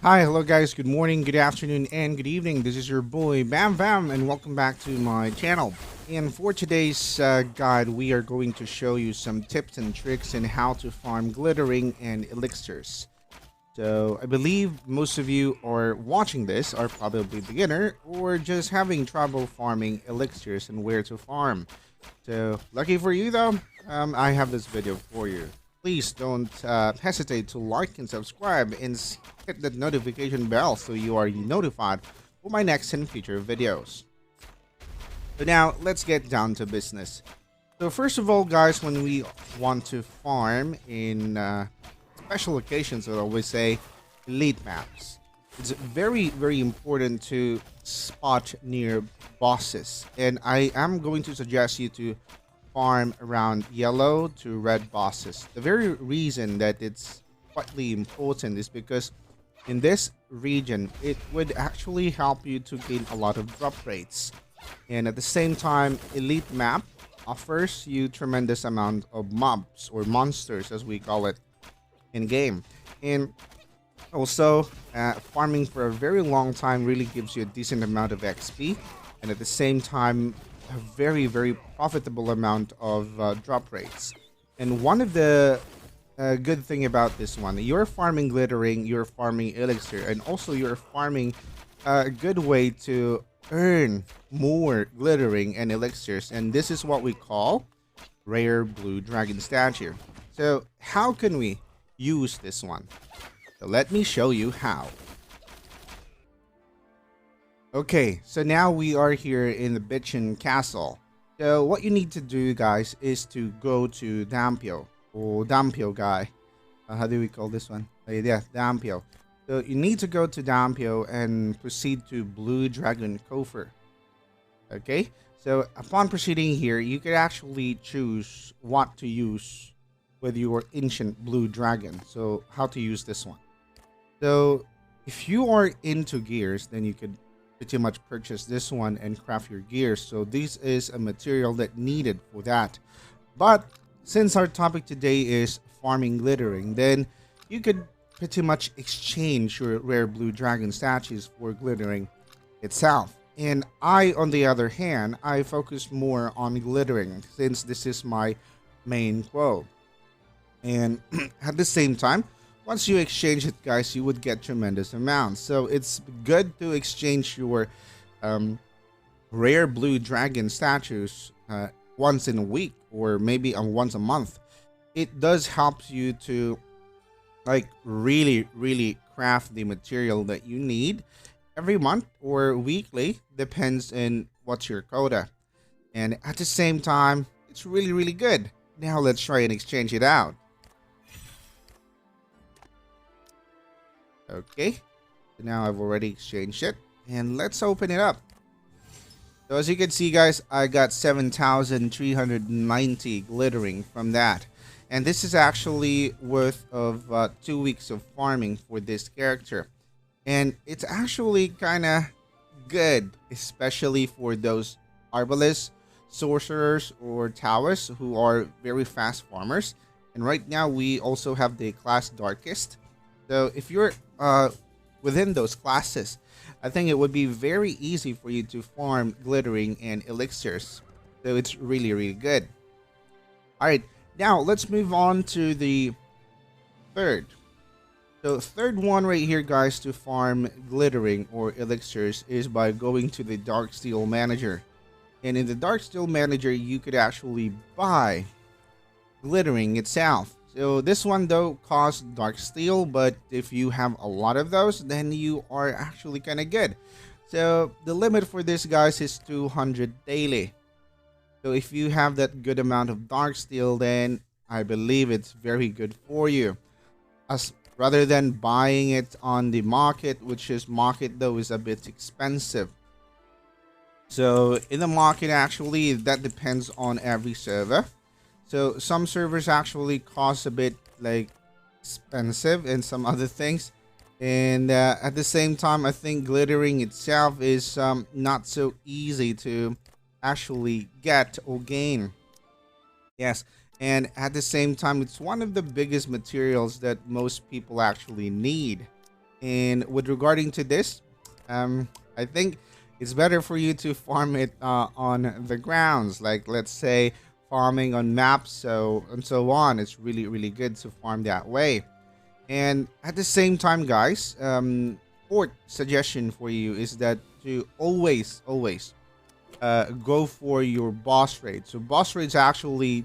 Hi, hello guys, good morning, good afternoon, and good evening. This is your boy Bam Bam, and welcome back to my channel. And for today's guide, we are going to show you some tips and tricks in how to farm glittering and elixirs. So I believe most of you are watching this are probably beginner or just having trouble farming elixirs and where to farm. So lucky for you though, I have this video for you. Please don't hesitate to like and subscribe and hit that notification bell so you are notified for my next and future videos. So now let's get down to business. So first of all guys, when we want to farm in special occasions, I always say elite maps. It's very important to spot near bosses, and I am going to suggest you to farm around yellow to red bosses. The very reason that it's quite important is because in this region it would actually help you to gain a lot of drop rates, and at the same time elite map offers you tremendous amount of mobs or monsters as we call it in game. And also farming for a very long time really gives you a decent amount of XP, and at the same time a very profitable amount of drop rates. And one of the good thing about this one, you're farming glittering, you're farming elixir, and also you're farming a good way to earn more glittering and elixirs, and this is what we call rare blue dragon statue. So how can we use this one? So let me show you how. Okay, so now we are here in the Bitchin Castle. So what you need to do guys is to go to Dampio, or Dampio guy. How do we call this one? Yeah, Dampio. So you need to go to Dampio and proceed to Blue Dragon Coffer. Okay, so upon proceeding here, you can actually choose what to use with your ancient blue dragon. So how to use this one. So if you are into gears, then you could pretty much purchase this one and craft your gears. So this is a material that needed for that. But since our topic today is farming glittering, then you could pretty much exchange your rare blue dragon statues for glittering itself. And I, on the other hand, I focus more on glittering since this is my main quo. And at the same time, once you exchange it guys, you would get tremendous amounts. So it's good to exchange your rare blue dragon statues once in a week, or maybe once a month. It does help you to like really craft the material that you need every month or weekly, depends on what's your quota. And at the same time, it's really good. Now let's try and exchange it out. Okay, so now I've already exchanged it, and let's open it up. So as you can see guys, I got 7,390 glittering from that, and this is actually worth of 2 weeks of farming for this character, and it's actually kind of good, especially for those arbalists, sorcerers, or towers who are very fast farmers. And right now we also have the class darkest. So if you're within those classes, I think it would be very easy for you to farm glittering and elixirs. So it's really good. Alright, now let's move on to the third. So third one right here guys to farm glittering or elixirs is by going to the Dark Steel Manager. And in the Dark Steel Manager, you could actually buy glittering itself. So this one though costs dark steel, but if you have a lot of those, then you are actually kind of good. So the limit for this guys is 200 daily. So if you have that good amount of dark steel, then I believe it's very good for you, as rather than buying it on the market, which is market though is a bit expensive. So in the market, actually that depends on every server. So some servers actually cost a bit like expensive and some other things. And at the same time, I think glittering itself is not so easy to actually get or gain. Yes, and at the same time, it's one of the biggest materials that most people actually need. And with regarding to this, I think it's better for you to farm it on the grounds. Like let's say farming on maps, so and so on. It's really good to farm that way. And at the same time, guys, fourth suggestion for you is that to always go for your boss raid. So boss raids actually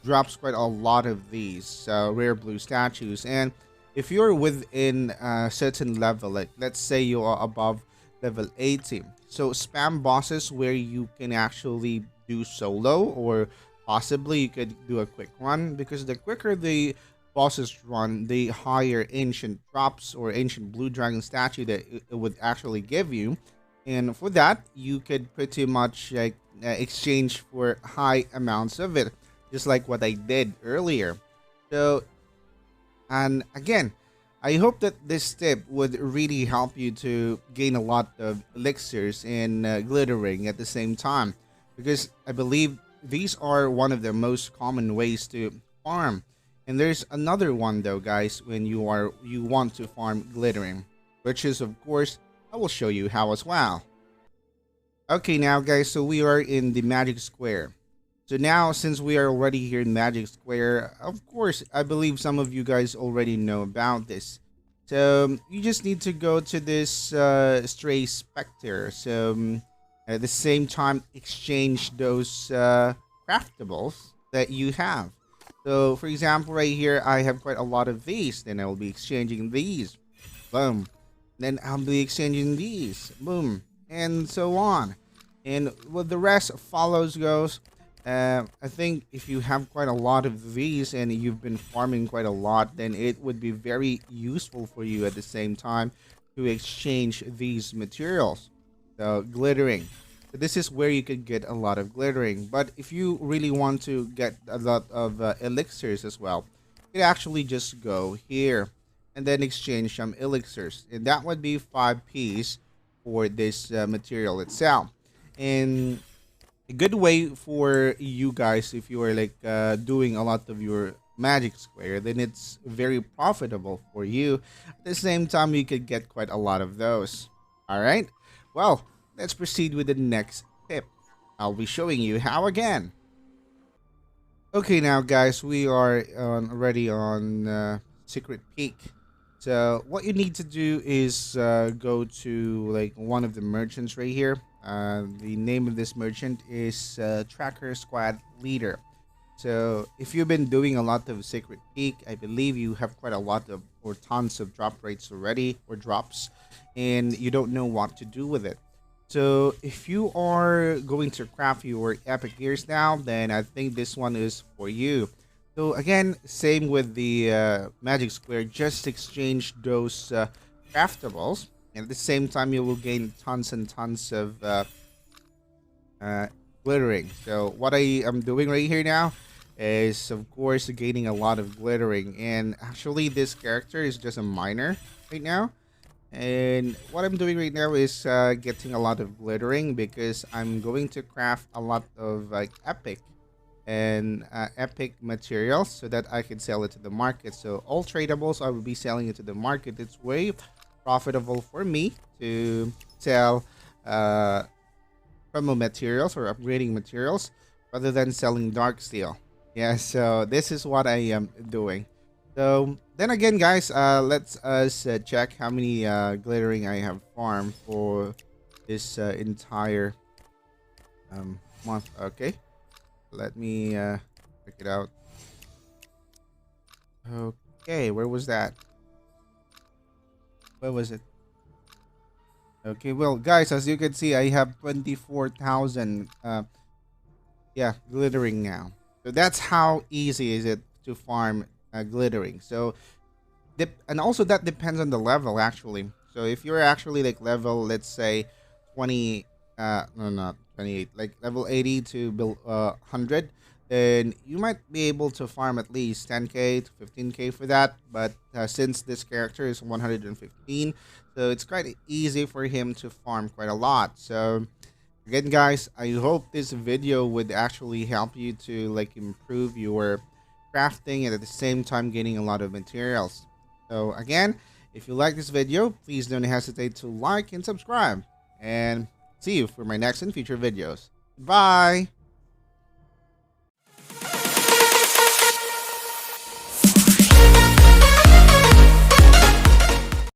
drops quite a lot of these rare blue statues, and if you're within a certain level, like let's say you are above level 80, so spam bosses where you can actually do solo, or possibly you could do a quick run, because the quicker the bosses run, the higher ancient drops or ancient blue dragon statue that it would actually give you. And for that, you could pretty much like exchange for high amounts of it, just like what I did earlier. So, and again, I hope that this tip would really help you to gain a lot of elixirs and glittering at the same time, because I believe these are one of the most common ways to farm. And there's another one though, guys, when you want to farm glittering, which is of course I will show you how as well. Okay, now guys, so we are in the magic square. So now, since we are already here in Magic Square, of course, I believe some of you guys already know about this. So you just need to go to this Stray Spectre. So at the same time, exchange those craftables that you have. So for example, right here, I have quite a lot of these. Then I will be exchanging these. Boom. Then I'll be exchanging these. Boom. And so on. And what the rest follows goes. I think if you have quite a lot of these and you've been farming quite a lot, then it would be very useful for you at the same time to exchange these materials. So glittering. So this is where you could get a lot of glittering. But if you really want to get a lot of elixirs as well, you could actually just go here and then exchange some elixirs. And that would be 5 Ps for this material itself. And a good way for you guys, if you are like doing a lot of your magic square, then it's very profitable for you. At the same time, you could get quite a lot of those. All right, well, let's proceed with the next tip. I'll be showing you how again. Okay, now guys, we are already on secret peak. So what you need to do is go to like one of the merchants right here. The name of this merchant is Tracker Squad Leader. So if you've been doing a lot of Secret Peak, I believe you have quite a lot of or tons of drop rates already, or drops, and you don't know what to do with it. So if you are going to craft your epic gears now, then I think this one is for you. So again, same with the magic square, just exchange those craftables, and at the same time you will gain tons and tons of glittering. So what I am doing right here now is of course gaining a lot of glittering, and actually this character is just a miner right now, and what I'm doing right now is getting a lot of glittering because I'm going to craft a lot of like epic and epic materials so that I can sell it to the market. So all tradables, I will be selling it to the market. It's way profitable for me to sell promo materials or upgrading materials rather than selling dark steel. Yeah, so this is what I am doing. So then again, guys, let's us check how many glittering I have farmed for this entire month. Okay, let me check it out. Okay, where was that? Where was it? Okay, well, guys, as you can see, I have 24,000 yeah, glittering now. So that's how easy is it to farm glittering. So and also that depends on the level actually. So if you're actually like level, let's say 20 no, not 28, like level 80 to build 100, then you might be able to farm at least 10k to 15k for that. But since this character is 115, so it's quite easy for him to farm quite a lot. So again, guys, I hope this video would actually help you to like improve your crafting and at the same time gaining a lot of materials. So again, If you like this video, please don't hesitate to like and subscribe. And see you for my next and future videos. Bye!